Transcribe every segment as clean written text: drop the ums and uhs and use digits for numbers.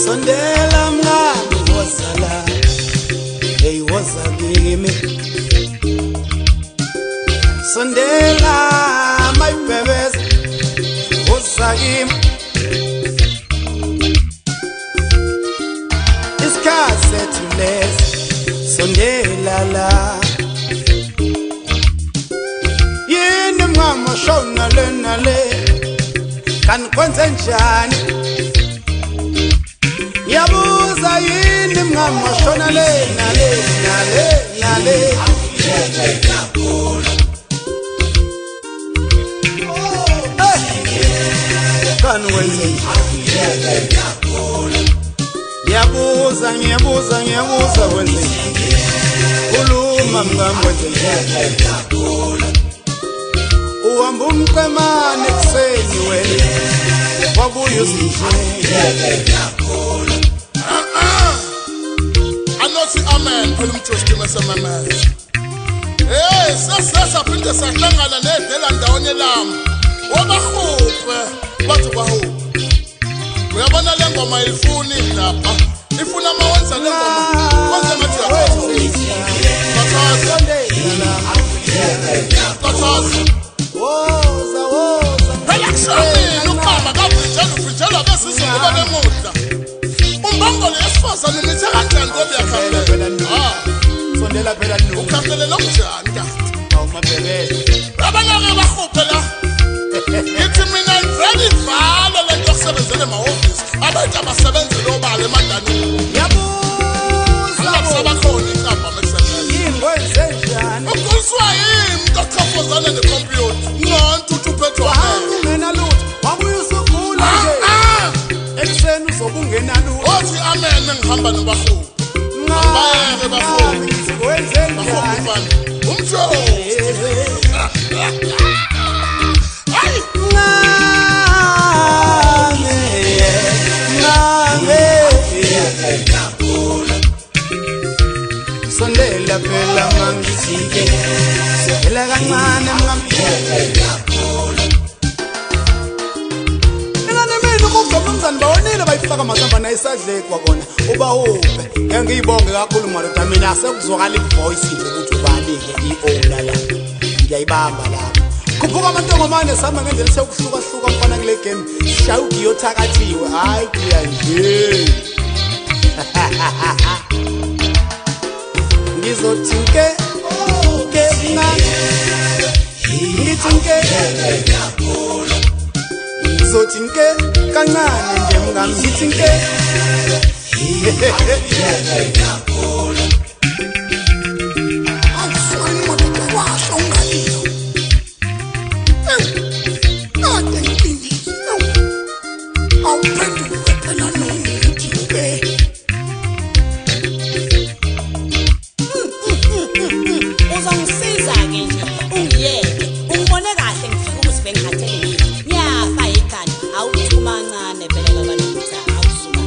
Sondela mngani wozala, hey woza kimi. Sondela my babies, woza kimi. Isikhathi sethu sondela la. Yini mama shona le, kan kwenze njani? Yabuza yini mngama shona le nale kan wenze yabuza wenze uluma mngama wenze uhamba umqemane kuseni wena wabuya uzinje. Anothi amen phela umthosti masemamela. Hey sasiphinde sahlangana nedela ndawonye lami. Wabahuphe bathi bahuphe. Uyabona le ngoma ifuna indaba. Ifuna mawenza le ngoma. Kwenze ngathi woza relaxani ukama kabrijela besizwe ngoba lemudla. Umbongolo esifazane nithi kanjani ngoba yakhambela. Sondela phela lo. Ukhambelela kunjani ka? Awumabhebele. Abanake bahuphe la. Ngithi mina ngivele ivalo lento kusebenzele emahhovisi. Abantu abasebenzele obala emandanini. Yabuza abakhona iqamba mekusebenzela. Ingwenze njani? Ukuswa yini ngokuchafozana nekhompyutha. Ngonto uthuphethe wena. Ungena lutho. Wabuya usugula nje. Ekuseni uzobungena lutho. Othi amen ngihamba nobahuphe. Bayeke bahuphe. Wenze njani? Umthosti. Hayi. Sondela phela mangisike. Sondela kancane umzane bawonile bayifaka amasamba nayisadle kwakona ubahuphe. Ngiyibonge kakhulu madoda mina sekuzwakala ivoice nje ukuthi ubalike iowner la. Ngiyayibamba lapha. Khuphuka amantongomane sihamba ngendlela sekuhluka mfana kule game. Shaya ugiyothakathiwe hayi kuya nje. Ngizothi nke ngizothi nke kancane nje mngami ngithi nke. Awuswani madoda washo ungalilo. Ade ngipindile. Awuphenduke phela nomuthi ke. Uzongisiza ke nje ungiyeke ungibone kahle ngifika ukuthi bengikhathele nyafa ikhanda awuthuma kancane phela kabalutha awusuka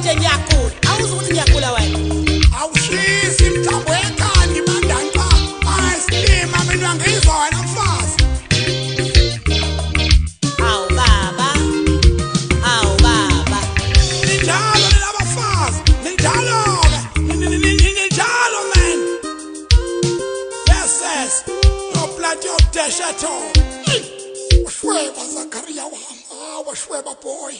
nje ngiyagula awuzi ukuthi ngiyagula wena awushisi mthambo ekhandi mandani ba ayisilima mina ngizwa wena mfazi awu baba ninjalo nilabafazi ninjalo man yes no blood your dash at all washweba Zakaria wahamba washweba boy